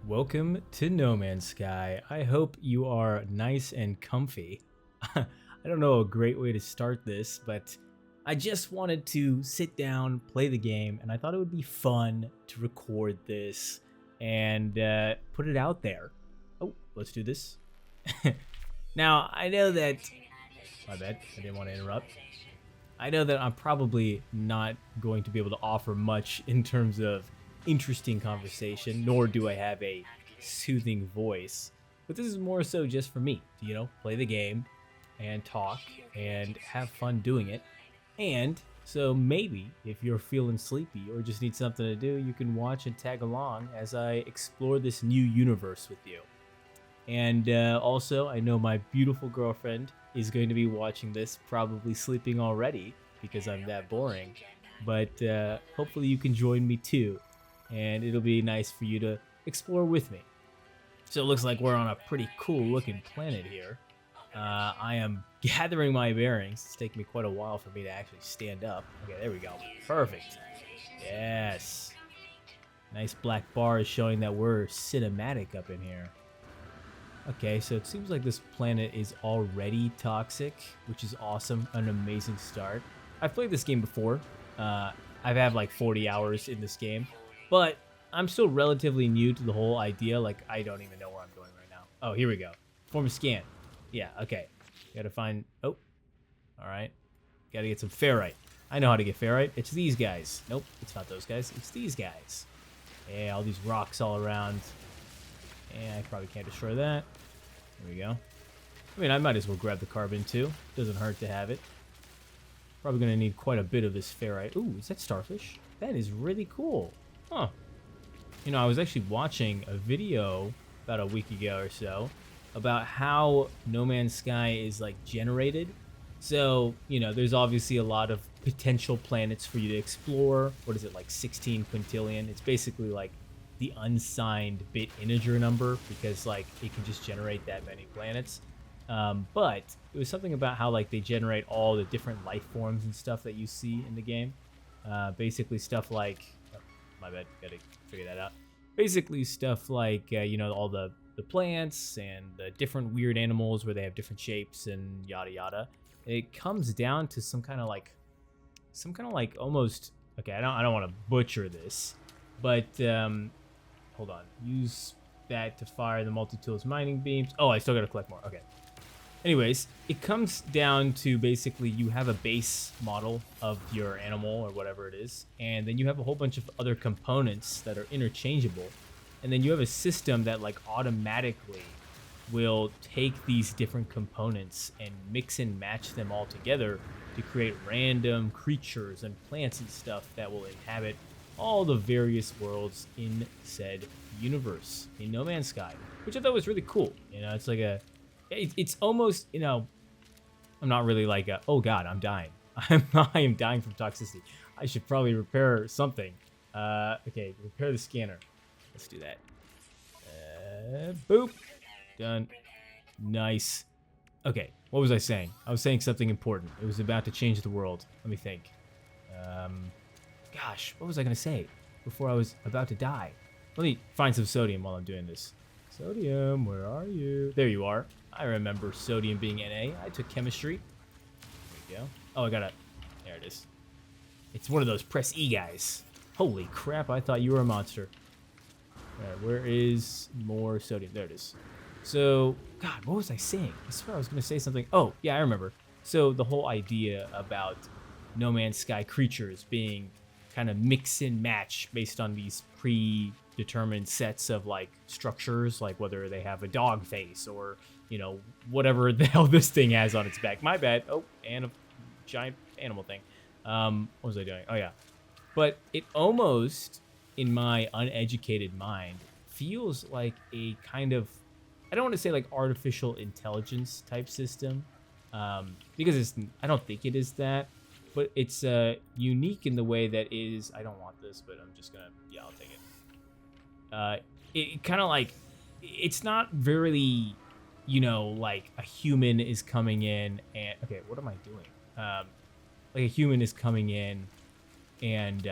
Welcome to No Man's Sky. I hope you are nice and comfy. I don't know a great way to start this, but I just wanted to sit down, play the game, and I thought it would be fun to record this and put it out there. Oh, let's do this. Now, I know that. My bad, I didn't want to interrupt. I know that I'm probably not going to be able to offer much in terms of interesting conversation, nor do I have a soothing voice. But this is more so just for me to, play the game and talk and have fun doing it. And so maybe if you're feeling sleepy or just need something to do, you can watch and tag along as I explore this new universe with you. And also, I know my beautiful girlfriend is going to be watching this, probably sleeping already because I'm that boring. But hopefully, you can join me too, and it'll be nice for you to explore with me. So it looks like we're on a pretty cool looking planet here. I am gathering my bearings. It's taking me quite a while for me to actually stand up. Okay, there we go. Perfect. Yes. Nice black bars showing that we're cinematic up in here. Okay, so it seems like this planet is already toxic, which is awesome. An amazing start. I've played this game before. I've had like 40 hours in this game, but I'm still relatively new to the whole idea. Like, I don't even know where I'm going right now. Oh, here we go. Perform a scan. Yeah, okay. Gotta find... Oh, all right. Gotta get some ferrite. I know how to get ferrite. It's these guys. Nope, it's not those guys. It's these guys. Yeah, all these rocks all around. And I probably can't destroy that. There we go. I mean, I might as well grab the carbon too. Doesn't hurt to have it. Probably going to need quite a bit of this ferrite. Ooh, is that starfish? That is really cool. Huh. You know, I was actually watching a video about a week ago or so about how No Man's Sky is like generated. So, there's obviously a lot of potential planets for you to explore. What is it, like 16 quintillion? It's basically like the unsigned bit integer number because like it can just generate that many planets. But it was something about how like they generate all the different life forms and stuff that you see in the game. Basically stuff like, oh, my bad, gotta figure that out. Basically stuff like, all the plants and the different weird animals where they have different shapes and yada yada. It comes down to some kind of like almost, okay, I don't want to butcher this, but hold on. Use that to fire the multi-tools mining beams. Oh, I still gotta collect more. Okay. Anyways, it comes down to basically you have a base model of your animal or whatever it is, and then you have a whole bunch of other components that are interchangeable, and then you have a system that like automatically will take these different components and mix and match them all together to create random creatures and plants and stuff that will inhabit all the various worlds in said universe in No Man's Sky, which I thought was really cool. It's like it's almost, I'm not really like oh god, I'm dying. I am dying from toxicity. I should probably repair something. Okay, repair the scanner. Let's do that. Boop. Done. Nice. Okay, what was I saying? I was saying something important. It was about to change the world. Let me think. Gosh, what was I going to say before I was about to die? Let me find some sodium while I'm doing this. Sodium, where are you? There you are. I remember sodium being Na. I took chemistry. There we go. Oh, I got it. There it is. It's one of those press E guys. Holy crap, I thought you were a monster. All right, where is more sodium? There it is. So, God, what was I saying? I swear I was going to say something. Oh, yeah, I remember. So the whole idea about No Man's Sky creatures being kind of mix and match based on these predetermined sets of like structures, like whether they have a dog face or, whatever the hell this thing has on its back. My bad. Oh, and a giant animal thing. What was I doing? Oh, yeah. But it almost, in my uneducated mind, feels like a kind of, I don't want to say like artificial intelligence type system, because I don't think it is that, but it's unique in the way that is, I don't want this, but I'm just gonna, yeah, I'll take it. It kind of like, it's not very, like a human is coming in and, okay, what am I doing? Like a human is coming in and,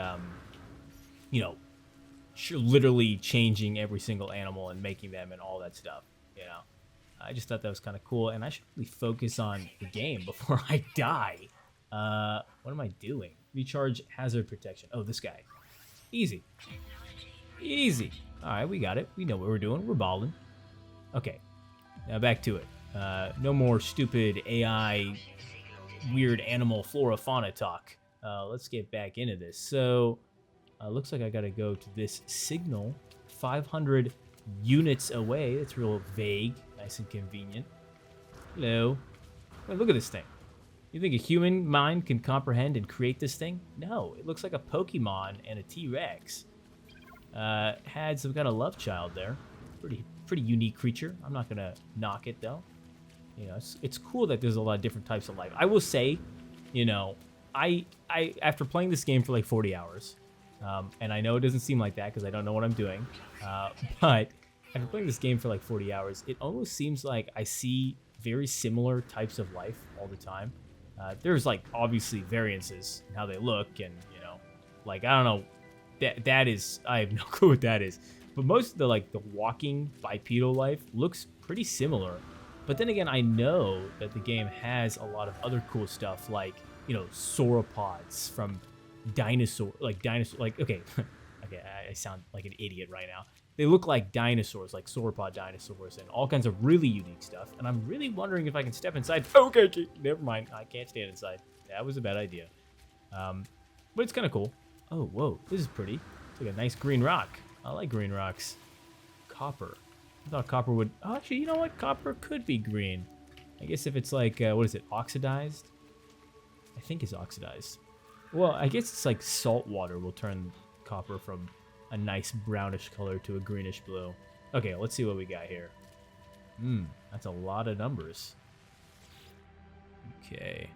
literally changing every single animal and making them and all that stuff. You know, I just thought that was kind of cool, and I should really focus on the game before I die. What am I doing? Recharge hazard protection. Oh, this guy. Easy. Easy. All right, we got it. We know what we're doing. We're balling. Okay, now back to it. No more stupid AI, weird animal flora fauna talk. Let's get back into this. So, looks like I gotta go to this signal 500 units away. It's real vague, nice and convenient. Hello. Wait, look at this thing. You think a human mind can comprehend and create this thing? No, it looks like a Pokemon and a T-Rex. Had some kind of love child there. Pretty unique creature. I'm not gonna knock it though. You know, it's cool that there's a lot of different types of life. I will say, you know, I after playing this game for like 40 hours, and I know it doesn't seem like that because I don't know what I'm doing, but after playing this game for like 40 hours, it almost seems like I see very similar types of life all the time. There's like obviously variances in how they look, and you know, like I don't know, that is, I have no clue what that is. But most of the walking bipedal life looks pretty similar. But then again, I know that the game has a lot of other cool stuff, like, you know, sauropods from okay, okay, I sound like an idiot right now. They look like dinosaurs, like sauropod dinosaurs, and all kinds of really unique stuff. And I'm really wondering if I can step inside. Okay, never mind. I can't stand inside. That was a bad idea. But it's kind of cool. Oh, whoa, this is pretty. It's like a nice green rock. I like green rocks. Copper. I thought copper would... Oh, actually, you know what? Copper could be green. I guess if it's like, what is it? Oxidized? I think it's oxidized. Well, I guess it's like salt water will turn copper from a nice brownish color to a greenish blue. Okay, let's see what we got here. That's a lot of numbers. Okay.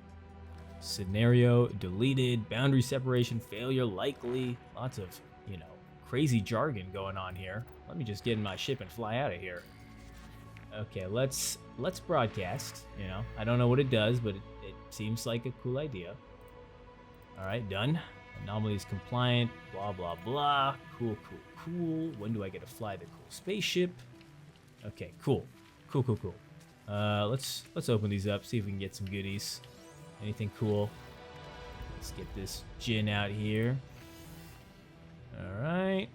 Scenario deleted. Boundary separation failure likely. Lots of, you know, crazy jargon going on here. Let me just get in my ship and fly out of here. Okay, let's broadcast. You know, I don't know what it does, but it seems like a cool idea. All right, done. Anomaly is compliant. Blah blah blah. Cool. When do I get to fly the cool spaceship? Okay, cool. Let's open these up. See if we can get some goodies. Anything cool? Let's get this Jin out here. All right.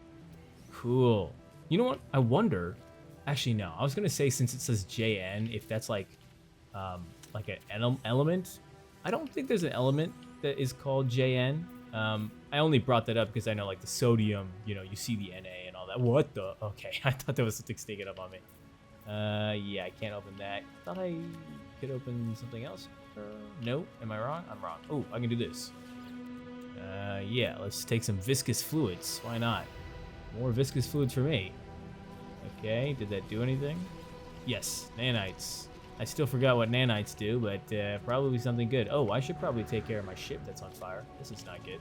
Cool. You know what? I wonder. Actually, no. I was gonna say, since it says JN, if that's like an element. I don't think there's an element that is called JN. I only brought that up because I know, like, the sodium. You know, you see the Na and all that. What the? Okay, I thought there was something sticking up on me. Yeah, I can't open that. Thought I could open something else. No, am I wrong? I'm wrong. Oh, I can do this. Yeah, let's take some viscous fluids. Why not? More viscous fluids for me. Okay, did that do anything? Yes, nanites. I still forgot what nanites do, but probably something good. Oh, I should probably take care of my ship that's on fire. This is not good.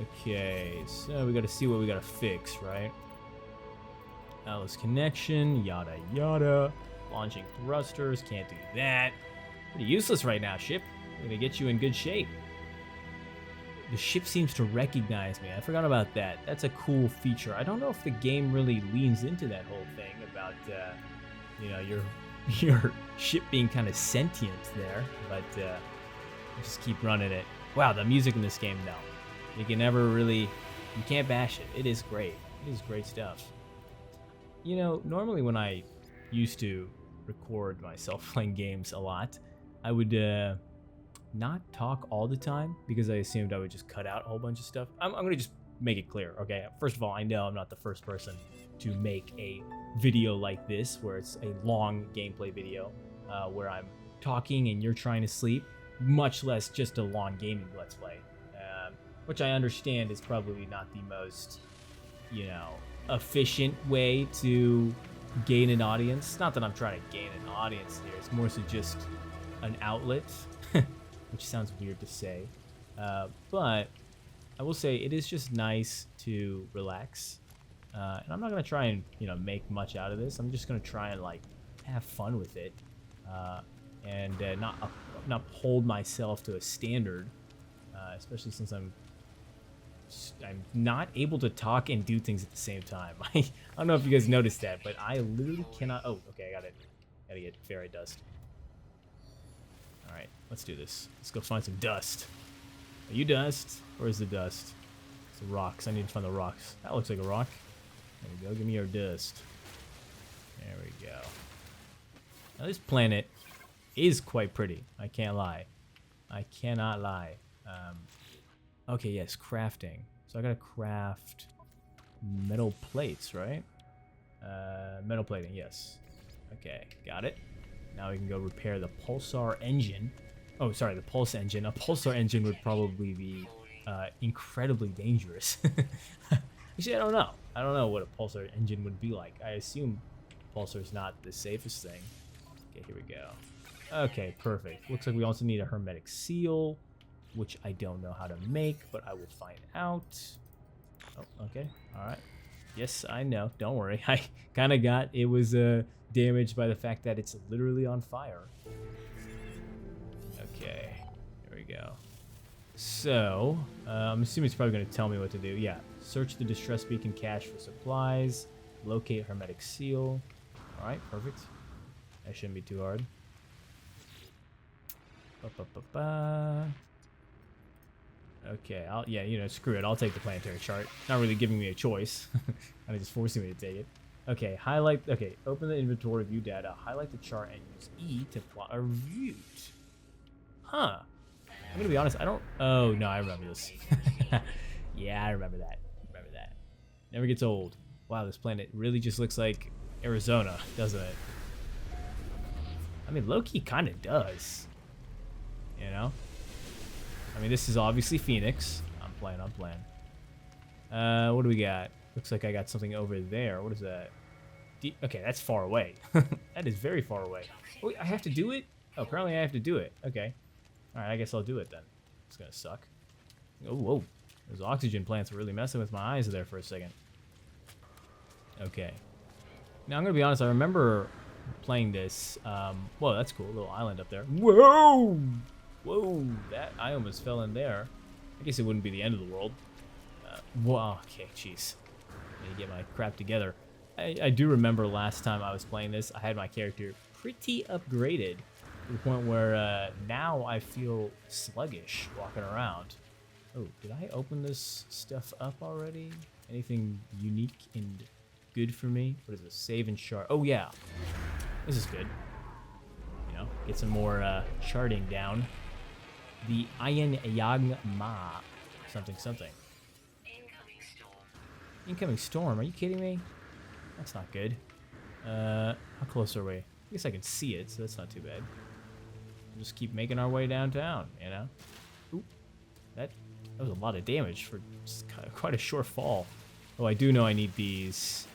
Okay, so we gotta see what we gotta fix, right? Alice connection, yada yada. Launching thrusters, can't do that. Pretty useless right now, ship. I'm gonna get you in good shape. The ship seems to recognize me. I forgot about that. That's a cool feature. I don't know if the game really leans into that whole thing about, you know, your ship being kind of sentient there, but just keep running it. Wow, the music in this game, though. You can never really, you can't bash it. It is great. It is great stuff. You know, normally when I used to record myself playing games a lot, I would not talk all the time because I assumed I would just cut out a whole bunch of stuff. I'm going to just make it clear, okay? First of all, I know I'm not the first person to make a video like this where it's a long gameplay video where I'm talking and you're trying to sleep, much less just a long gaming Let's Play, which I understand is probably not the most, you know, efficient way to gain an audience. Not that I'm trying to gain an audience here. It's more so just an outlet, which sounds weird to say. But I will say it is just nice to relax. And I'm not going to try and, you know, make much out of this. I'm just going to try and, like, have fun with it. And not hold myself to a standard, especially since I'm I'm not able to talk and do things at the same time. I don't know if you guys noticed that, but I literally cannot. Oh, okay, I got it. Gotta get fairy dust. All right, let's do this. Let's go find some dust. Are you dust? Where's the dust? It's the rocks. I need to find the rocks. That looks like a rock. There we go. Give me your dust. There we go. Now this planet is quite pretty. I can't lie. I cannot lie. Okay, yes, crafting. So I gotta craft metal plates, right? Metal plating, yes. Okay, got it. Now we can go repair the pulsar engine. Oh, sorry, the pulse engine. A pulsar engine would probably be incredibly dangerous. Actually, I don't know. I don't know what a pulsar engine would be like. I assume pulsar's not the safest thing. Okay, here we go. Okay, perfect. Looks like we also need a hermetic seal, which I don't know how to make, but I will find out. Oh, okay. All right. Yes, I know. Don't worry. I kind of got it was damaged by the fact that it's literally on fire. Okay. Here we go. So, I'm assuming it's probably going to tell me what to do. Yeah. Search the distress beacon cache for supplies. Locate hermetic seal. All right. Perfect. That shouldn't be too hard. Okay, yeah, you know, screw it. I'll take the planetary chart. Not really giving me a choice. Kind of just forcing me to take it. Okay, okay, open the inventory, view data, highlight the chart, and use E to plot a route. Huh. I'm gonna be honest, I don't... Oh, no, I remember this. Yeah, I remember that. Never gets old. Wow, this planet really just looks like Arizona, doesn't it? I mean, low-key kind of does. You know? I mean, this is obviously Phoenix. I'm playing. What do we got? Looks like I got something over there. What is that? Okay, that's far away. That is very far away. Oh, I have to do it? Oh, apparently I have to do it. Okay. Alright, I guess I'll do it then. It's gonna suck. Oh, whoa. Those oxygen plants were really messing with my eyes there for a second. Okay. Now, I'm gonna be honest. I remember playing this. Whoa, that's cool. A little island up there. Whoa! Whoa, I almost fell in there. I guess it wouldn't be the end of the world. Whoa, okay, jeez. Need to get my crap together. I do remember last time I was playing this, I had my character pretty upgraded to the point where now I feel sluggish walking around. Oh, did I open this stuff up already? Anything unique and good for me? What is this? Save and chart. Oh, yeah. This is good. You know, get some more charting down. The Ayan Yang Ma. Something. Incoming storm. Are you kidding me? That's not good. How close are we? I guess I can see it, so that's not too bad. We'll just keep making our way downtown, you know? Ooh. That was a lot of damage for just quite a short fall. Oh, I do know I need these.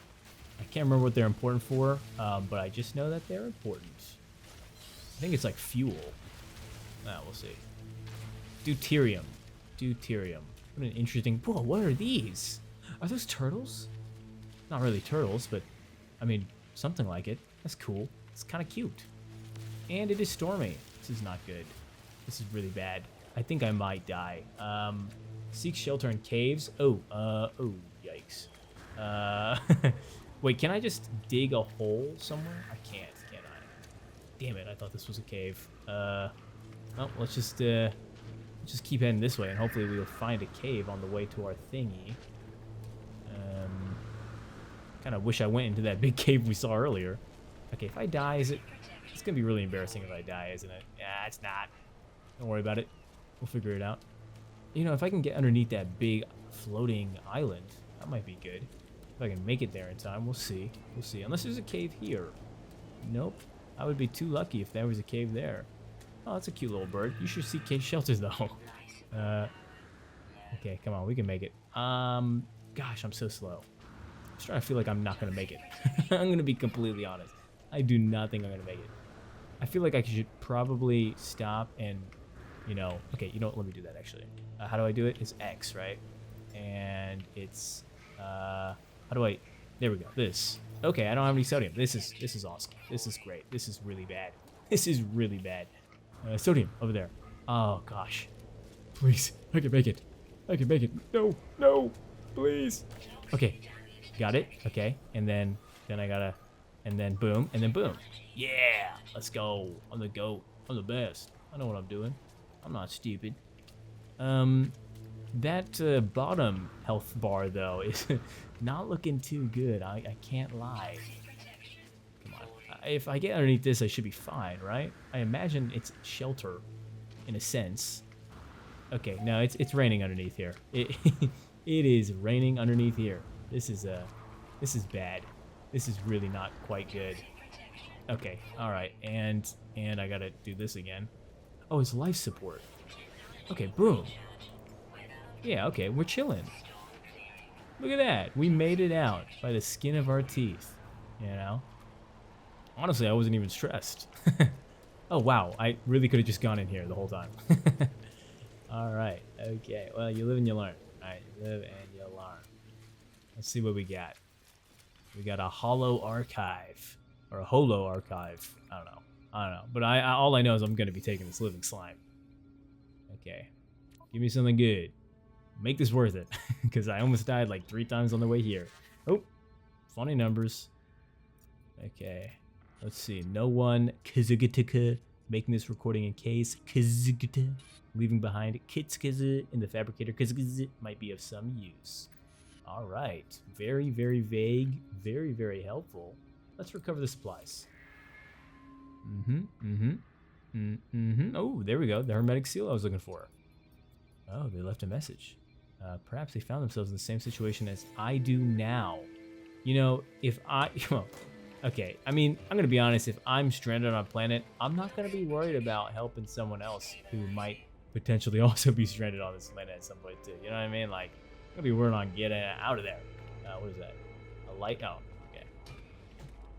I can't remember what they're important for, but I just know that they're important. I think it's like fuel. We'll see. Deuterium. What an interesting... Whoa, what are these? Are those turtles? Not really turtles, but... I mean, something like it. That's cool. It's kind of cute. And it is stormy. This is not good. This is really bad. I think I might die. Seek shelter in caves. Oh, yikes. Wait, can I just dig a hole somewhere? I can't, can I? Damn it, I thought this was a cave. Well, let's just keep heading this way, and hopefully we'll find a cave on the way to our thingy. Kind of wish I went into that big cave we saw earlier. Okay, if I die, it's gonna be really embarrassing if I die, isn't it? Yeah, it's not. Don't worry about it. We'll figure it out. You know, if I can get underneath that big floating island, that might be good. If I can make it there in time, we'll see. We'll see. Unless there's a cave here. Nope. I would be too lucky if there was a cave there. Oh, that's a cute little bird. You should see cave shelters, though. Okay, come on. We can make it. Gosh, I'm so slow. I'm starting to feel like I'm not going to make it. I'm going to be completely honest. I do not think I'm going to make it. I feel like I should probably stop and, you know... Okay, you know what? Let me do that, actually. How do I do it? It's X, right? And it's... how do I... There we go. This. Okay, I don't have any sodium. This is awesome. This is great. This is really bad. This is really bad. Sodium, over there. Oh, gosh. Please, I can make it. I can make it. No, no, please. Okay, got it. Okay, and then I gotta, and then boom, and then boom. Yeah, let's go. I'm the GOAT. I'm the best. I know what I'm doing. I'm not stupid. That bottom health bar though is not looking too good. I can't lie. Come on. If I get underneath this, I should be fine, right? I imagine it's shelter, in a sense. Okay, no, it's raining underneath here. It it is raining underneath here. This is bad. This is really not quite good. Okay, all right, and I gotta do this again. Oh, it's life support. Okay, boom. Yeah, okay, we're chilling. Look at that. We made it out by the skin of our teeth, you know? Honestly, I wasn't even stressed. Oh, wow. I really could have just gone in here the whole time. All right. Okay. Well, you live and you learn. All right. You live and you learn. Let's see what we got. We got a hollow archive. Or a holo archive. I don't know. But all I know is I'm going to be taking this living slime. Okay. Give me something good. Make this worth it, because I almost died like 3 times on the way here. Oh, funny numbers. Okay, let's see. No one Kazugutaka making this recording in case Kazuguta leaving behind Kitskaza in the fabricator Kazuguta might be of some use. All right, very, very vague, very, very helpful. Let's recover the supplies. Oh, there we go. The hermetic seal I was looking for. Oh, they left a message. Perhaps they found themselves in the same situation as I do now. You know, if I... Well, okay, I mean, I'm going to be honest. If I'm stranded on a planet, I'm not going to be worried about helping someone else who might potentially also be stranded on this planet at some point, too. You know what I mean? Like, I'm going to be worried on getting out of there. What is that? A light? Oh, okay.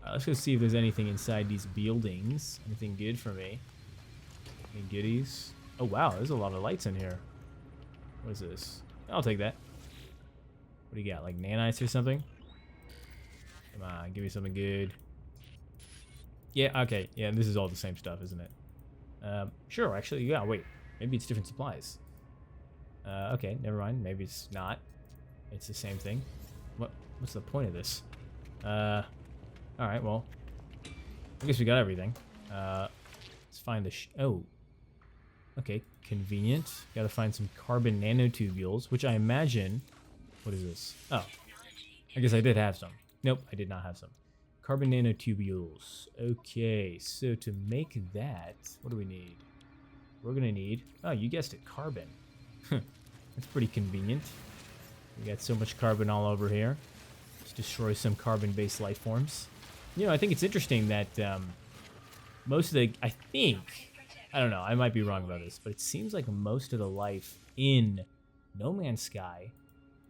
Let's go see if there's anything inside these buildings. Anything good for me? Any goodies? Oh, wow, there's a lot of lights in here. What is this? I'll take that. What do you got? Like nanites or something? Come on, give me something good. Yeah, okay. Yeah, this is all the same stuff, isn't it? Sure, actually, yeah, wait. Maybe it's different supplies. Okay, never mind. Maybe it's not. It's the same thing. What's the point of this? Alright, well. I guess we got everything. Let's find the oh. Okay, convenient. Gotta find some carbon nanotubules, which I imagine... What is this? Oh, I guess I did have some. Nope, I did not have some. Carbon nanotubules. Okay, so to make that, what do we need? We're gonna need... Oh, you guessed it, carbon. That's pretty convenient. We got so much carbon all over here. Let's destroy some carbon-based life forms. You know, I think it's interesting that most of the... I don't know, I might be wrong about this, but it seems like most of the life in No Man's Sky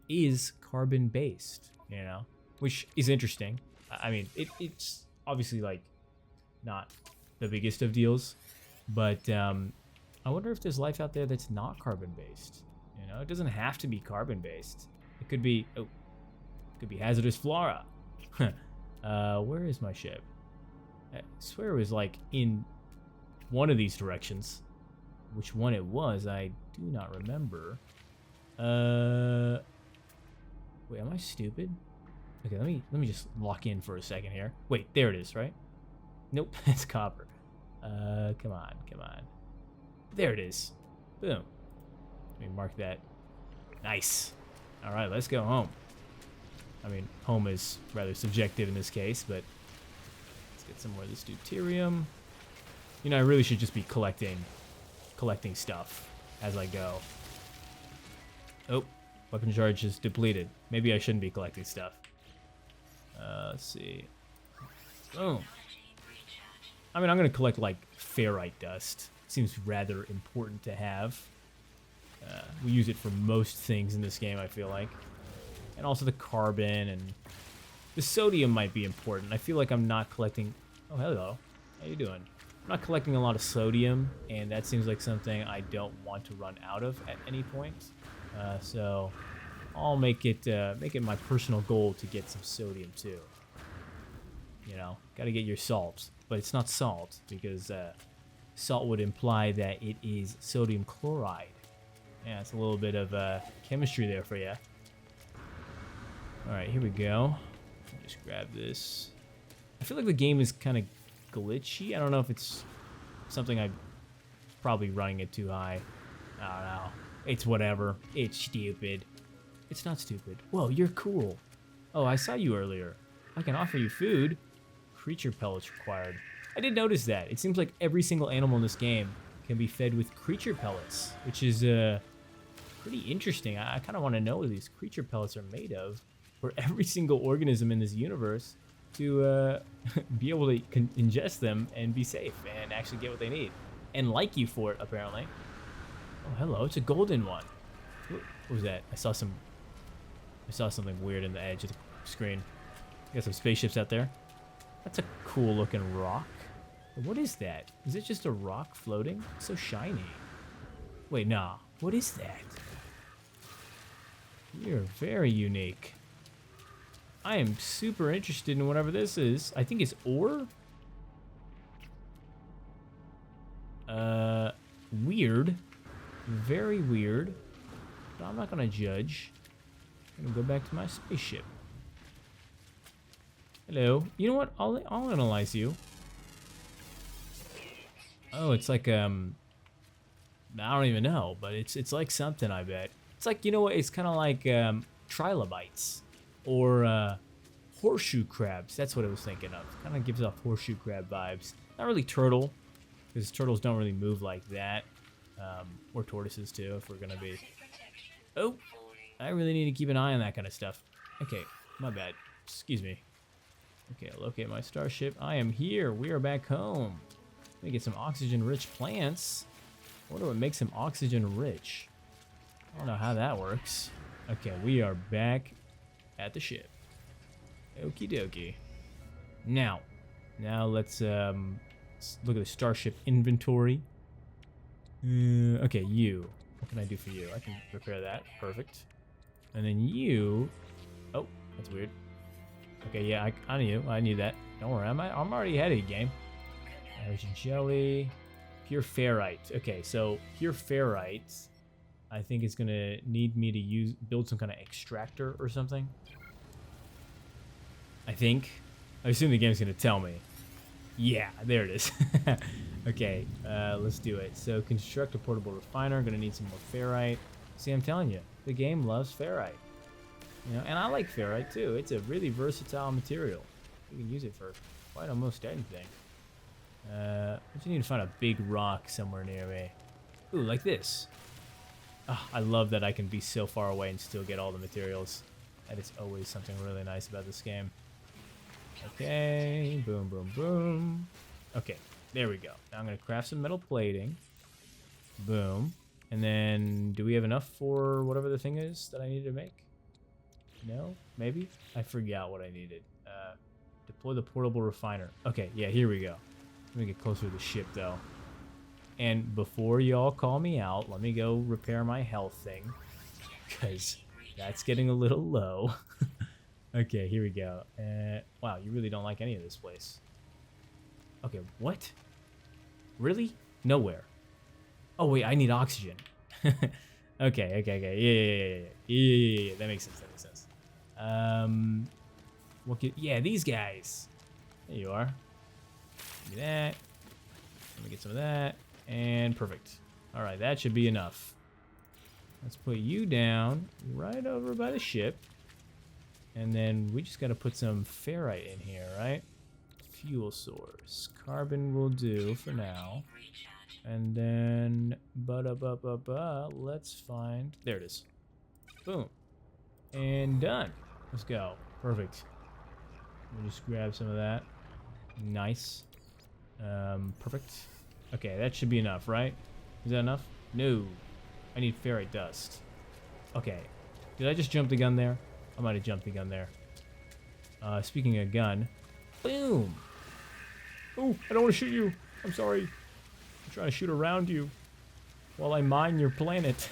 is carbon-based, you know? Which is interesting. I mean, it's obviously, like, not the biggest of deals, but I wonder if there's life out there that's not carbon-based. You know, it doesn't have to be carbon-based. It could be, oh, it could be hazardous flora. Where is my ship? I swear it was, like, in... one of these directions. Which one it was, I do not remember. Wait, am I stupid? Okay, let me just lock in for a second here. Wait, there it is, right? Nope, it's copper. Come on. There it is. Boom. Let me mark that. Nice. All right, let's go home. I mean, home is rather subjective in this case, but let's get some more of this deuterium. You know, I really should just be collecting stuff as I go. Oh, weapon charge is depleted. Maybe I shouldn't be collecting stuff. Let's see. Boom. I mean, I'm going to collect, like, ferrite dust. Seems rather important to have. We use it for most things in this game, I feel like. And also the carbon and the sodium might be important. I feel like I'm not collecting... Oh, hello. How you doing? I'm not collecting a lot of sodium, and that seems like something I don't want to run out of at any point. So I'll make it my personal goal to get some sodium too. You know, gotta get your salt, but it's not salt because salt would imply that it is sodium chloride. Yeah, it's a little bit of chemistry there for you. All right, here we go. Just grab this. I feel like the game is kind of glitchy. I don't know if it's something I'm probably running it too high. I don't know. It's whatever. It's stupid. It's not stupid. Whoa, you're cool. Oh, I saw you earlier. I can offer you food. Creature pellets required. I did notice that. It seems like every single animal in this game can be fed with creature pellets, which is pretty interesting. I kind of want to know what these creature pellets are made of for every single organism in this universe to be able to ingest them and be safe and actually get what they need. And like you for it, apparently. Oh, hello. It's a golden one. What was that? I saw something weird in the edge of the screen. Got some spaceships out there. That's a cool looking rock. What is that? Is it just a rock floating? It's so shiny. Wait, nah. What is that? You're very unique. I am super interested in whatever this is. I think it's ore? Weird. Very weird. But I'm not gonna judge. I'm gonna go back to my spaceship. Hello. You know what? I'll analyze you. Oh, it's like I don't even know, but it's like something, I bet. It's like, you know what? It's kind of like trilobites or horseshoe crabs. That's what I was thinking of. Kind of gives off horseshoe crab vibes. Not really turtle, because turtles don't really move like that. Or tortoises too, if we're gonna be. Oh, I really need to keep an eye on that kind of stuff. Okay, my bad. Excuse me. Okay, I'll locate my starship. I am here. We are back home. Let me get some oxygen-rich plants. What would make some oxygen-rich? I don't know how that works. Okay, we are back at the ship. Okie dokie. Now let's look at the starship inventory. Okay, you. What can I do for you? I can repair that. Perfect. And then you. Oh, that's weird. Okay, yeah, I need that. Don't worry, I'm already ahead of the game. Hydrogen jelly. Pure ferrite. Okay, so pure ferrite, I think it's gonna need me to build some kind of extractor or something. I think. I assume the game's gonna tell me. Yeah, there it is. Okay, let's do it. So construct a portable refiner. Gonna need some more ferrite. See, I'm telling you, the game loves ferrite. You know, and I like ferrite too. It's a really versatile material. You can use it for quite almost anything. But you need to find a big rock somewhere near me. Ooh, like this. Oh, I love that I can be so far away and still get all the materials. That is always something really nice about this game. Okay, boom, boom, boom. Okay, there we go. Now I'm gonna craft some metal plating. Boom. And then, do we have enough for whatever the thing is that I need to make? No? Maybe? I forgot what I needed. Deploy the portable refiner. Okay, yeah, here we go. Let me get closer to the ship, though. And before y'all call me out, let me go repair my health thing. Because that's getting a little low. Okay, here we go. Wow, you really don't like any of this place. Okay, what? Really? Nowhere. Oh, wait, I need oxygen. Okay. Yeah. That makes sense. Yeah, these guys. There you are. Give me that. Let me get some of that. And perfect. All right, that should be enough. Let's put you down right over by the ship. And then we just got to put some ferrite in here, right? Fuel source. Carbon will do for now. And then, let's find, there it is. Boom. And done. Let's go. Perfect. Let me just grab some of that. Nice. Perfect. Okay, that should be enough, right? Is that enough? No. I need ferrite dust. Okay. Did I just jump the gun there? I might have jumped the gun there. Speaking of gun. Boom. Oh, I don't want to shoot you. I'm sorry. I'm trying to shoot around you while I mine your planet.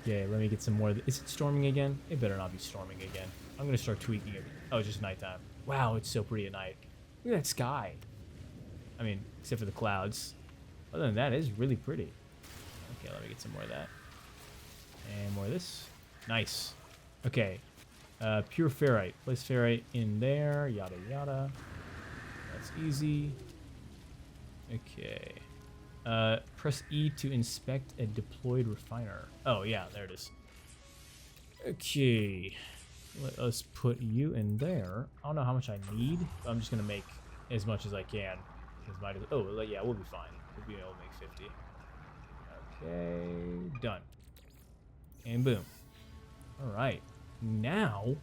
Okay, let me get some more. Is it storming again? It better not be storming again. I'm going to start tweaking it. Oh, it's just nighttime. Wow, it's so pretty at night. Look at that sky. I mean, except for the clouds. Other than that, it's really pretty. Okay, let me get some more of that. And more of this. Nice. Okay. Pure ferrite. Place ferrite in there. Yada yada. That's easy. Okay. Press E to inspect a deployed refiner. Oh, yeah, there it is. Okay. Let us put you in there. I don't know how much I need, but I'm just going to make as much as I can. Oh, yeah, we'll be fine. We'll be able to make 50. Okay, done. And boom. All right. Now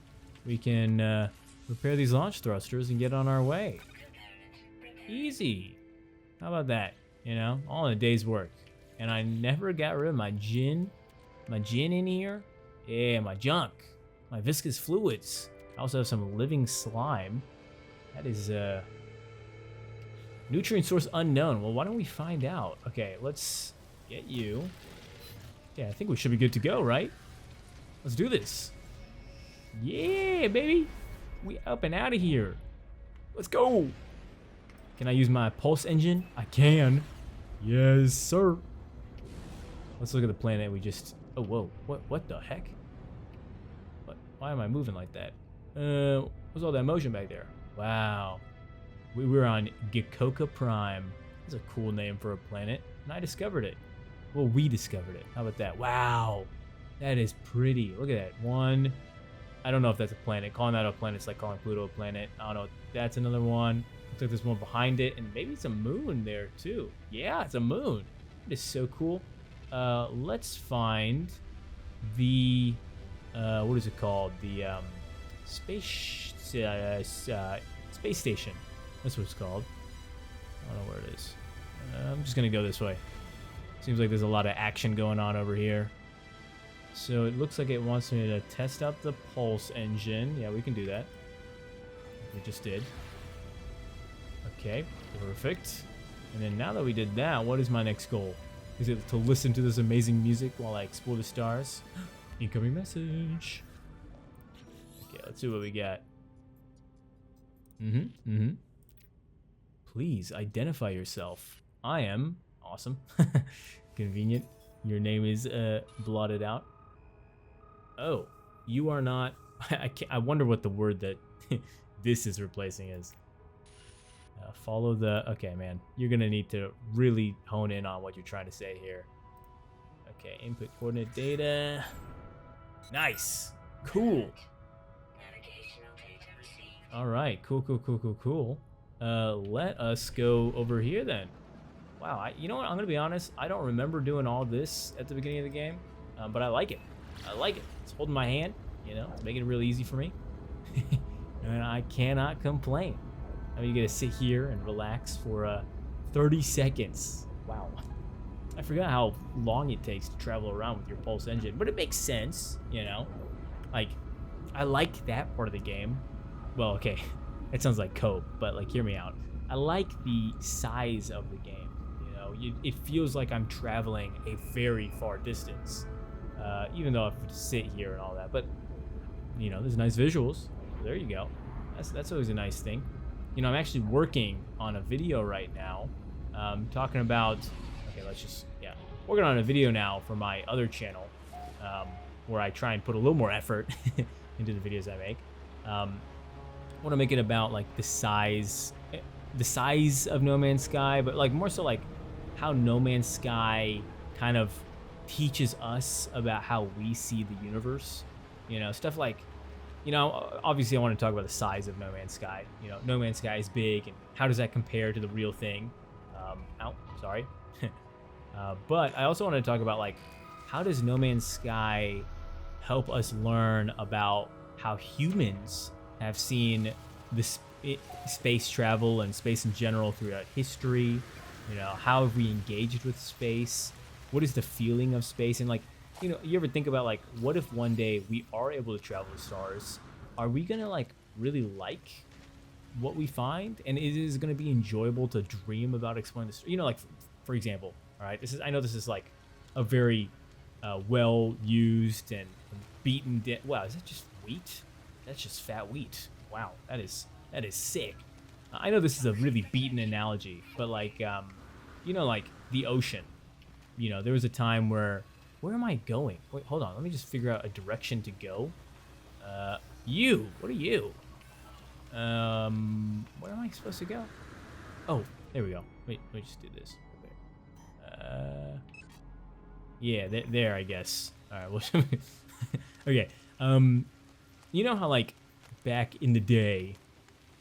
we can repair these launch thrusters and get on our way. Easy. How about that? You know, all in a day's work. And I never got rid of my gin. My gin in here. Yeah, my junk. My viscous fluids. I also have some living slime. That is nutrient source unknown. Well, why don't we find out? Okay, let's get you. Yeah, I think we should be good to go, right? Let's do this. Yeah, baby. We up and out of here. Let's go. Can I use my pulse engine? I can. Yes, sir. Let's look at the planet we just... Oh, whoa. What the heck? Why am I moving like that? What's all that motion back there? Wow. We were on Gikoka Prime. That's a cool name for a planet. And I discovered it. Well, we discovered it. How about that? Wow. That is pretty. Look at that. One. I don't know if that's a planet. Calling that a planet is like calling Pluto a planet. I don't know. That's another one. Looks like there's one behind it. And maybe it's a moon there, too. Yeah, it's a moon. It is so cool. Let's find the... what is it called? The space station. That's what it's called. I don't know where it is. I'm just gonna go this way. Seems like there's a lot of action going on over here. So it looks like it wants me to test out the pulse engine. Yeah, we can do that. We just did. Okay, perfect. And then now that we did that, what is my next goal? Is it to listen to this amazing music while I explore the stars? Incoming message. Okay, let's see what we got. Please identify yourself. I am awesome. Convenient. Your name is blotted out. Oh, you are not. I wonder what the word that this is replacing is. Follow the. Okay, man. You're gonna need to really hone in on what you're trying to say here. Okay, input coordinate data. Nice. Cool. All right. Cool. Let us go over here then. Wow. You know what? I'm gonna be honest. I don't remember doing all this at the beginning of the game, but I like it. It's holding my hand. You know, it's making it really easy for me, and I cannot complain. I mean, you get to sit here and relax for 30 seconds. Wow. I forgot how long it takes to travel around with your pulse engine, but it makes sense, you know? Like, I like that part of the game. Well, okay, it sounds like cope, but like, hear me out. I like the size of the game, you know? It feels like I'm traveling a very far distance, even though I have to sit here and all that, but, you know, there's nice visuals. There you go. That's always a nice thing. You know, I'm actually working on a video right now, talking about... Okay, working on a video now for my other channel, where I try and put a little more effort into the videos I make. I want to make it about like the size of No Man's Sky, but like more so like how No Man's Sky kind of teaches us about how we see the universe. You know, stuff like, you know, obviously I want to talk about the size of No Man's Sky. You know, No Man's Sky is big, and how does that compare to the real thing? Sorry. But I also want to talk about, like, how does No Man's Sky help us learn about how humans have seen this space travel and space in general throughout history? You know, how have we engaged with space? What is the feeling of space? And, like, you know, you ever think about, like, what if one day we are able to travel to stars? Are we gonna, like, really like what we find? And is it gonna be enjoyable to dream about exploring this? You know, like, for example, all right, I know this is like a very well used and beaten wow, is that just wheat? That's just fat wheat. Wow, that is sick. I know this is a really beaten analogy, but like, you know, like the ocean. You know, there was a time where Where am I going? Wait, hold on. Let me just figure out a direction to go. You. What are you? Where am I supposed to go? Oh, there we go. Wait, let me just do this. Okay. Yeah, there, I guess. All right. Well, okay. You know how like back in the day,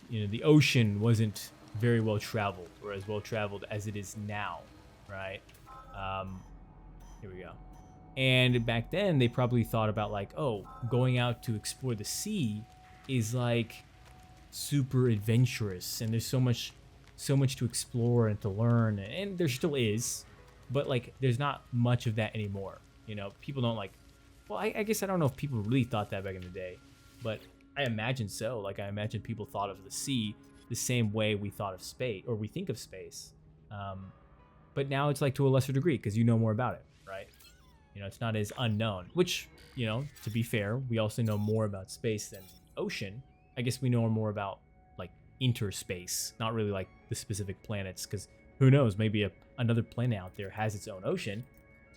you know, the ocean wasn't very well traveled, or as well traveled as it is now, right? Here we go. And back then, they probably thought about like, oh, going out to explore the sea is like super adventurous, and there's so much to explore and to learn, and there still is, but like there's not much of that anymore. You know, people don't like. Well, I guess I don't know if people really thought that back in the day, but I imagine so. Like I imagine people thought of the sea the same way we thought of space, or we think of space. But now it's like to a lesser degree because you know more about it, right? You know, it's not as unknown, which, you know, to be fair, we also know more about space than ocean. I guess we know more about like interspace, not really like the specific planets, because who knows, maybe another planet out there has its own ocean,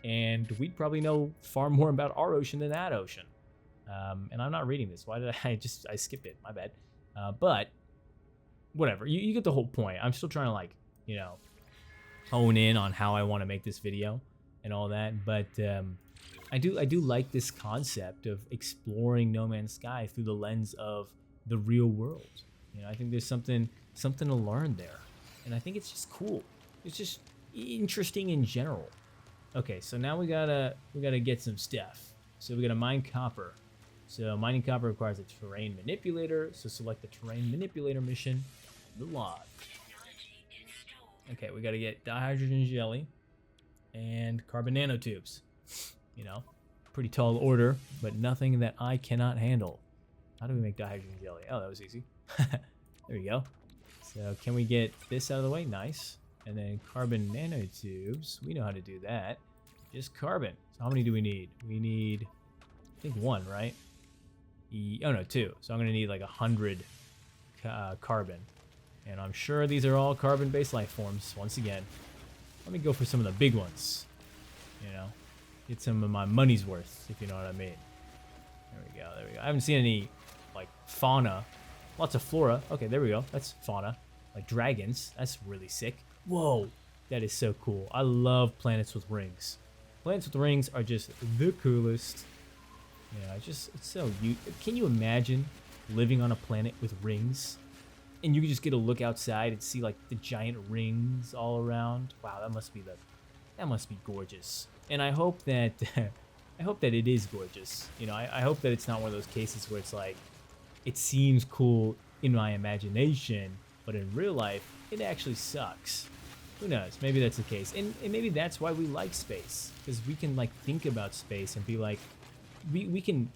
and we'd probably know far more about our ocean than that ocean. And I'm not reading this. Why did I skipped it? My bad. But whatever, you get the whole point. I'm still trying to like, you know, hone in on how I want to make this video and all that, but I do like this concept of exploring No Man's Sky through the lens of the real world. You know, I think there's something to learn there, and I think it's just cool. It's just interesting in general. Okay, so now we gotta get some stuff. So we gotta mine copper. So mining copper requires a terrain manipulator. So select the terrain manipulator mission. The log. Okay, we gotta get dihydrogen jelly and carbon nanotubes. You know, pretty tall order, but nothing that I cannot handle. How do we make dihydrogen jelly? Oh, that was easy. There we go. So can we get this out of the way? Nice. And then carbon nanotubes. We know how to do that. Just carbon. So how many do we need? We need, I think, 1, right? Oh no, 2. So I'm gonna need like 100 carbon. And I'm sure these are all carbon-based life forms. Once again, let me go for some of the big ones. You know, get some of my money's worth, if you know what I mean. There we go. There we go. I haven't seen any like fauna. Lots of flora. Okay, there we go. That's fauna. Like dragons. That's really sick. Whoa, that is so cool. I love planets with rings. Planets with rings are just the coolest. You know, it's so. Can you imagine living on a planet with rings? And you can just get a look outside and see like the giant rings all around. Wow, that must be gorgeous. And I hope that it is gorgeous. You know, I hope that it's not one of those cases where it's like, it seems cool in my imagination, but in real life, it actually sucks. Who knows? Maybe that's the case. And maybe that's why we like space. Because we can like think about space and be like, we can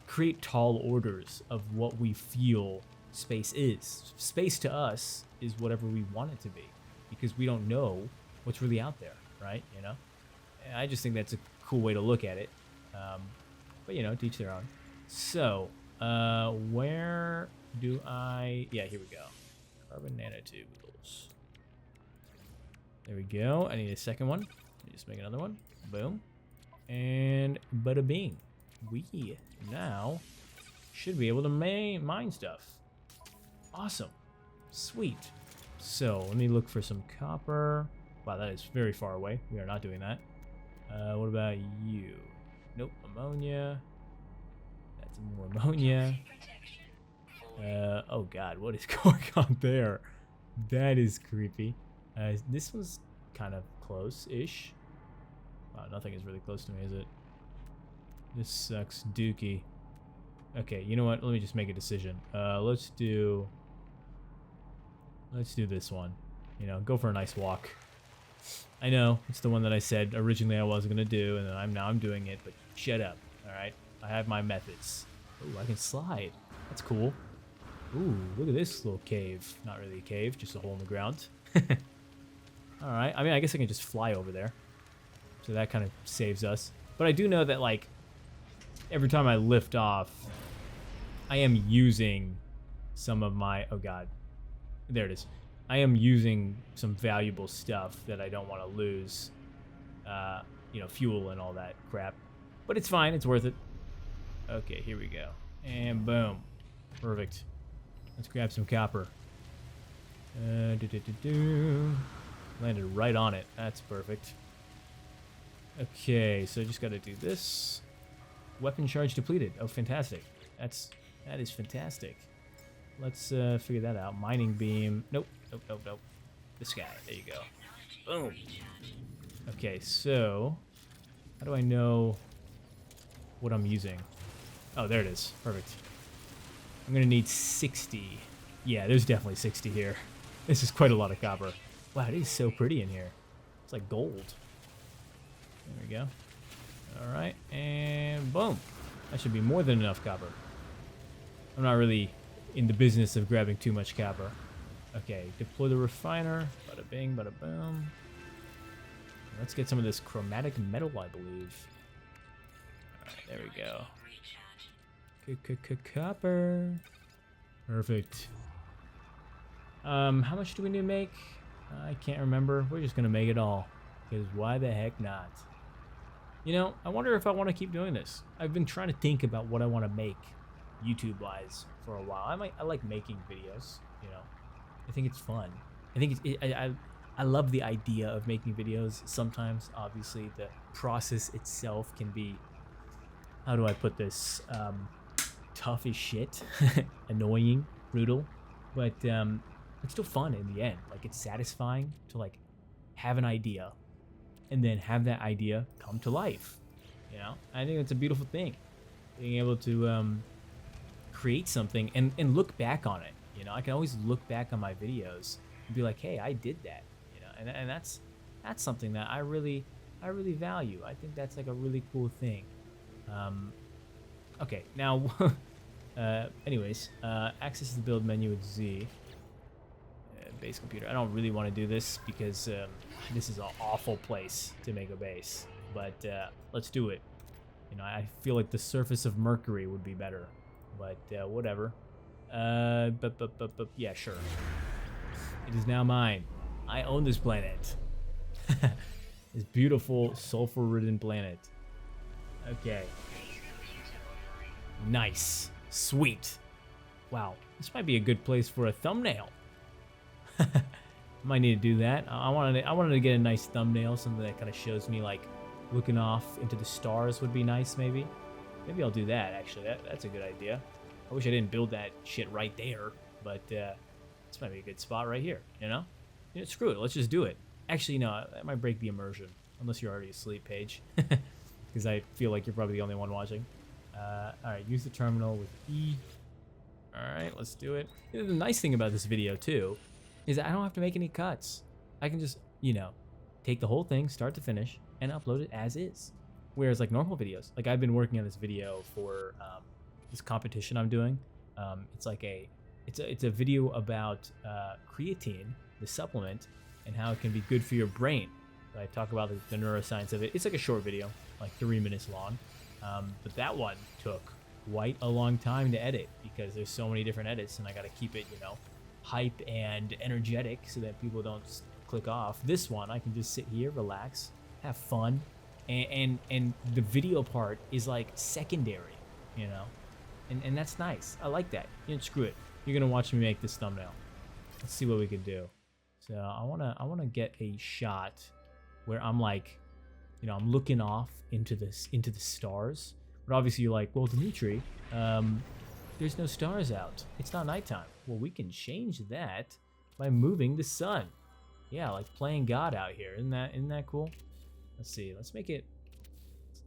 create tall orders of what we feel space is. Space to us is whatever we want it to be, because we don't know what's really out there, right? You know, and I just think that's a cool way to look at it. But you know, to each their own. So where do I? Yeah, here we go. Carbon nanotubes. There we go. I need a second one. Let me just make another one. Boom. And bada bing. We now should be able to mine stuff. Awesome. Sweet. So let me look for some copper. Wow, that is very far away. We are not doing that. What about you? Nope. Ammonia. That's more ammonia. Oh god, what is going on there? That is creepy. This one's kind of close-ish. Wow, nothing is really close to me, is it? This sucks dookie. Okay, you know what? Let me just make a decision. Let's do this one. You know, go for a nice walk. I know it's the one that I said originally I wasn't gonna do, and then I'm doing it. But shut up, all right? I have my methods. Ooh, I can slide. That's cool. Ooh, look at this little cave. Not really a cave, just a hole in the ground. All right. I mean, I guess I can just fly over there, so that kind of saves us. But I do know that like every time I lift off, I am using some of my, oh god, there it is. I am using some valuable stuff that I don't want to lose. You know, fuel and all that crap. but it's fine. It's worth it. Okay, here we go. And boom. Perfect. Let's grab some copper. Landed right on it. That's perfect. Okay, so I just got to do this. Weapon charge depleted. Oh, fantastic. That is fantastic. Let's figure that out. Mining beam. Nope. Nope. Nope. Nope. This guy. There you go. Boom. Okay, so how do I know what I'm using? Oh, there it is. Perfect. I'm gonna need 60. Yeah, there's definitely 60 here. This is quite a lot of copper. Wow, it is so pretty in here. It's like gold. There we go. All right, and boom. That should be more than enough copper. I'm not really in the business of grabbing too much copper. Okay, deploy the refiner. Bada bing, bada boom. Let's get some of this chromatic metal, I believe. All right, there we go. Copper. Perfect. How much do we need to make? I can't remember. We're just gonna make it all, because why the heck not? You know, I wonder if I want to keep doing this. I've been trying to think about what I want to make YouTube-wise for a while. I like making videos, you know. I think it's fun. I think I love the idea of making videos. Sometimes, obviously, the process itself can be, how do I put this, tough as shit, annoying, brutal, but it's still fun in the end. Like, it's satisfying to like have an idea and then have that idea come to life. You know, I think it's a beautiful thing, being able to create something and look back on it. You know, I can always look back on my videos and be like, hey, I did that. You know, and that's something that I really value. I think that's like a really cool thing. Okay, now, anyways, access the build menu with Z. Base computer. I don't really want to do this because this is an awful place to make a base. But let's do it. You know, I feel like the surface of Mercury would be better. But whatever. But yeah, sure. It is now mine. I own this planet. This beautiful sulfur-ridden planet. Okay. Nice. Sweet. Wow. This might be a good place for a thumbnail. Might need to do that. I wanted to get a nice thumbnail, something that kind of shows me like looking off into the stars would be nice. Maybe I'll do that. Actually, that's a good idea. I wish I didn't build that shit right there, but this might be a good spot right here. You know, screw it. Let's just do it. Actually, no, that might break the immersion unless you're already asleep, Paige, because I feel like you're probably the only one watching. All right, use the terminal with E. All right, let's do it. You know, the nice thing about this video too is that I don't have to make any cuts. I can just, you know, take the whole thing, start to finish, and upload it as is. Whereas like normal videos, like I've been working on this video for this competition I'm doing. It's like it's a video about creatine, the supplement, and how it can be good for your brain. So I talk about the neuroscience of it. It's like a short video, like 3 minutes long. But that one took quite a long time to edit because there's so many different edits, and I got to keep it, you know, hype and energetic so that people don't click off. This one, I can just sit here, relax, have fun, and the video part is like secondary, you know, and that's nice. I like that. You know, screw it. You're gonna watch me make this thumbnail. Let's see what we can do. So I wanna get a shot where I'm like, you know, I'm looking off into the stars. But obviously you're like, well, Dimitri, there's no stars out. It's not nighttime. Well, we can change that by moving the sun. Yeah, like playing God out here. Isn't that cool? Let's see. Let's make it.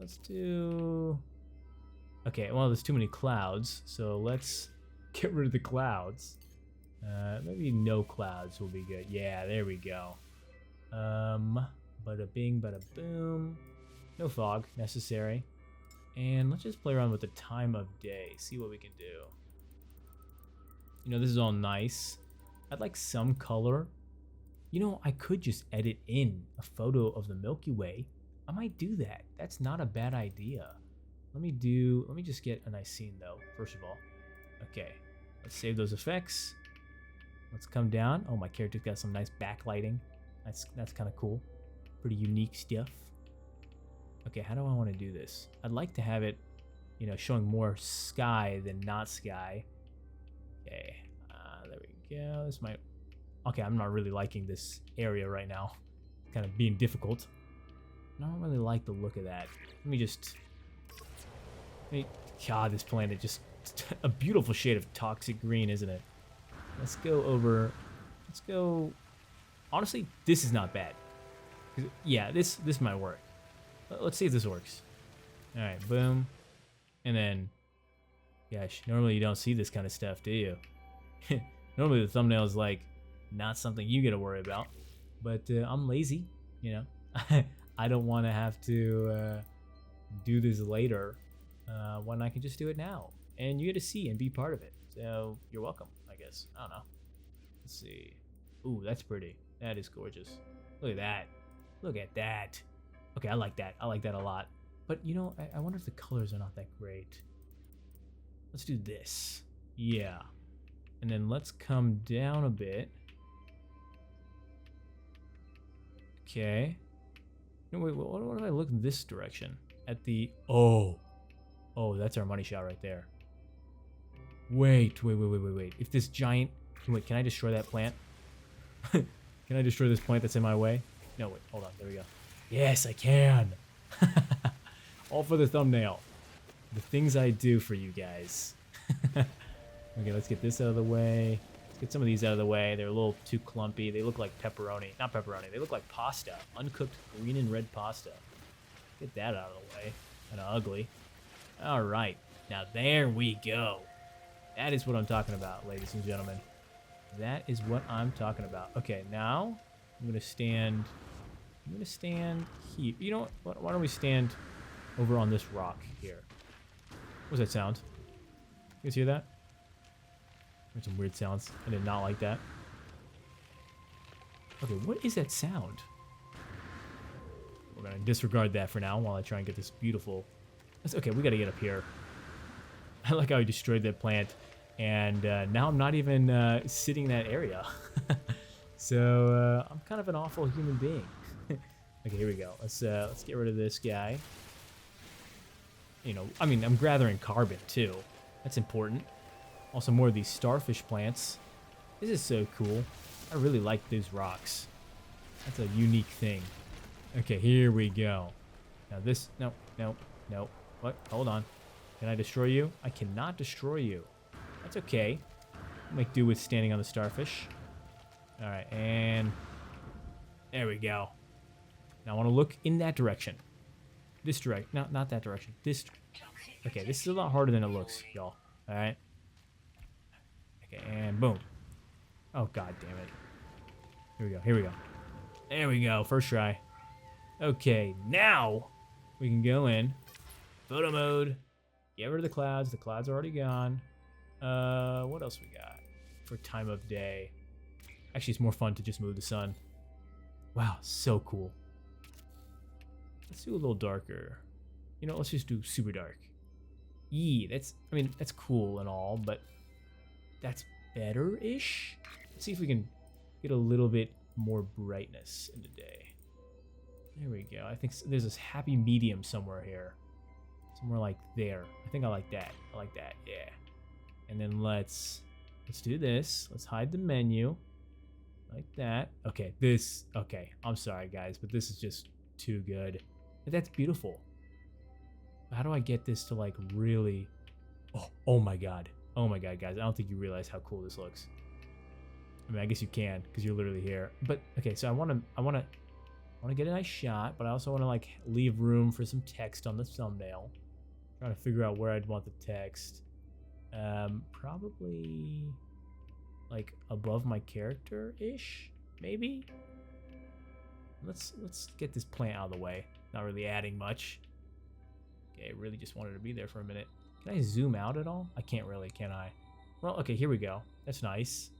Let's do. Okay. Well, there's too many clouds, so let's get rid of the clouds. Maybe no clouds will be good. Yeah, there we go. Bada bing, bada boom. No fog necessary. And let's just play around with the time of day, see what we can do. You know, this is all nice. I'd like some color. You know, I could just edit in a photo of the Milky Way. I might do that. That's not a bad idea. Let me just get a nice scene though, first of all. Okay, let's save those effects. Let's come down. Oh, my character's got some nice backlighting. That's kind of cool. Pretty unique stuff. Okay, how do I want to do this? I'd like to have it, you know, showing more sky than not sky. Okay, there we go. This might... Okay, I'm not really liking this area right now. It's kind of being difficult. I don't really like the look of that. Let me just... God, this planet just... a beautiful shade of toxic green, isn't it? Let's go over... Let's go... Honestly, this is not bad. Yeah, this might work. Let's see if this works. Alright, boom. And then... Gosh, normally you don't see this kind of stuff, do you? Normally the thumbnail is like, not something you get to worry about. But I'm lazy, you know. I don't want to have to do this later when I can just do it now. And you get to see and be part of it. So you're welcome, I guess. I don't know. Let's see. Ooh, that's pretty. That is gorgeous. Look at that. Look at that. Okay, I like that. I like that a lot. But, you know, I wonder if the colors are not that great. Let's do this. Yeah. And then let's come down a bit. Okay. No, wait, what if I look this direction? At the... Oh, that's our money shot right there. Wait. If this giant... Wait, can I destroy that plant? Can I destroy this plant that's in my way? No, wait, hold on. There we go. Yes, I can. All for the thumbnail. The things I do for you guys. Okay, let's get this out of the way. Let's get some of these out of the way. They're a little too clumpy. They look like pepperoni. Not pepperoni. They look like pasta. Uncooked green and red pasta. Get that out of the way. Kind of ugly. All right. Now there we go. That is what I'm talking about, ladies and gentlemen. That is what I'm talking about. Okay, now I'm gonna stand here. You know what? Why don't we stand over on this rock here? What's that sound? You guys hear that? There's some weird sounds. I did not like that. Okay, what is that sound? We're gonna disregard that for now while I try and get this beautiful... Okay, we gotta get up here. I like how he destroyed that plant. And now I'm not even sitting in that area. So I'm kind of an awful human being. Okay, here we go. Let's get rid of this guy. You know, I mean, I'm gathering carbon too. That's important. Also, more of these starfish plants. This is so cool. I really like these rocks. That's a unique thing. Okay, here we go. Now this... No. What? Hold on. Can I destroy you? I cannot destroy you. That's okay. I'll make do with standing on the starfish. Alright, and... There we go. Now I want to look in that direction. This direction. No, not that direction. This... Okay, this is a lot harder than it looks, y'all. Alright. Okay, and boom. Oh, god damn it. Here we go. There we go, first try. Okay, now we can go in. Photo mode. Get rid of the clouds. The clouds are already gone. What else we got for time of day? Actually, it's more fun to just move the sun. Wow, so cool. Let's do a little darker. You know, let's just do super dark. That's cool and all, but that's better-ish. Let's see if we can get a little bit more brightness in the day. There we go. I think there's this happy medium somewhere here. Somewhere like there. I think I like that. Yeah. And then let's do this. Let's hide the menu. Like that. Okay, okay. I'm sorry, guys, but this is just too good. But that's beautiful. How do I get this to like really... Oh my god. Oh my god, guys. I don't think you realize how cool this looks. I mean, I guess you can because you're literally here. But okay, so I want to get a nice shot, but I also want to like leave room for some text on the thumbnail. Trying to figure out where I'd want the text. Probably like above my character-ish, maybe. Let's get this plant out of the way. Not really adding much. Okay, really just wanted to be there for a minute. Can I zoom out at all? I can't really, can I? Well, okay, here we go. That's nice.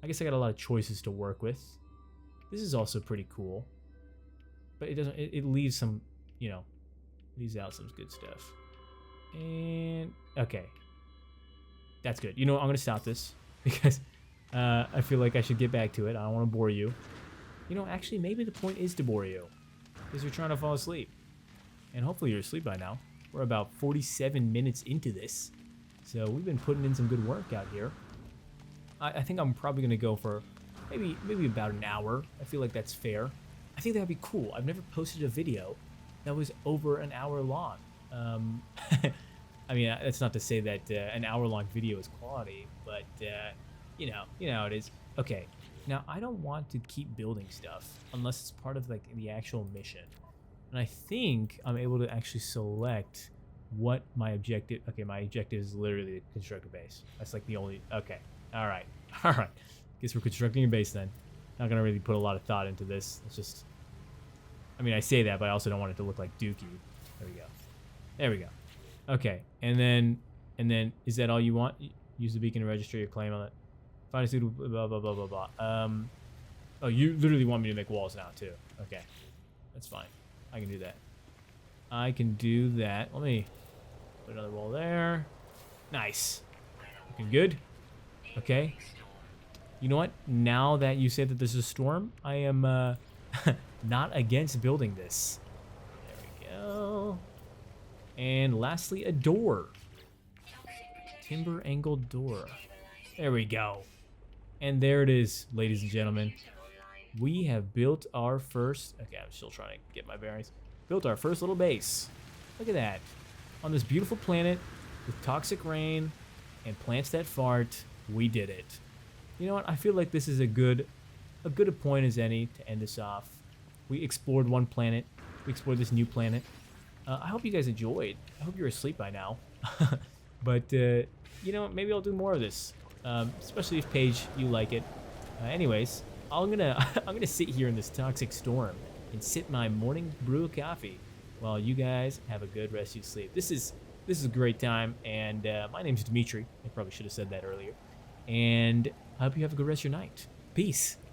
I guess I got a lot of choices to work with. This is also pretty cool. But it leaves some, you know, leaves out some good stuff. And, okay. That's good. You know what, I'm going to stop this. Because I feel like I should get back to it. I don't want to bore you. You know, actually, maybe the point is to bore you. Because you're trying to fall asleep. and hopefully you're asleep by now. We're about 47 minutes into this, so we've been putting in some good work out here. I think I'm probably gonna go for maybe about an hour. I feel like that's fair. I think that would be cool. I've never posted a video that was over an hour long. I mean, that's not to say that an hour-long video is quality, but you know how it is. Okay, now I don't want to keep building stuff unless it's part of like the actual mission, and I think I'm able to actually select what my objective. Okay, my objective is literally to construct a base. That's like the only. Okay, all right, all right. Guess we're constructing a base then. Not gonna really put a lot of thought into this. It's just. I mean, I say that, but I also don't want it to look like Dookie. There we go. There we go. Okay, and then is that all you want? Use the beacon to register your claim on it. Find a suitable blah blah blah blah blah. Oh, you literally want me to make walls now too. Okay, that's fine. I can do that. I can do that. Let me put another wall there. Nice. Looking good. Okay. You know what? Now that you say that there's a storm, I am not against building this. There we go. And lastly, a door. Timber angled door. There we go. And there it is, ladies and gentlemen. We have built our first... Okay, I'm still trying to get my bearings. Built our first little base. Look at that. On this beautiful planet with toxic rain and plants that fart, we did it. You know what? I feel like this is a good a point as any to end this off. We explored one planet. We explored this new planet. I hope you guys enjoyed. I hope you're asleep by now. But, you know, maybe I'll do more of this. Especially if, Paige, you like it. Anyways, I'm gonna sit here in this toxic storm and sip my morning brew of coffee while you guys have a good rest of your sleep. This is a great time, and my name's Dimitri. I probably should have said that earlier. And I hope you have a good rest of your night. Peace.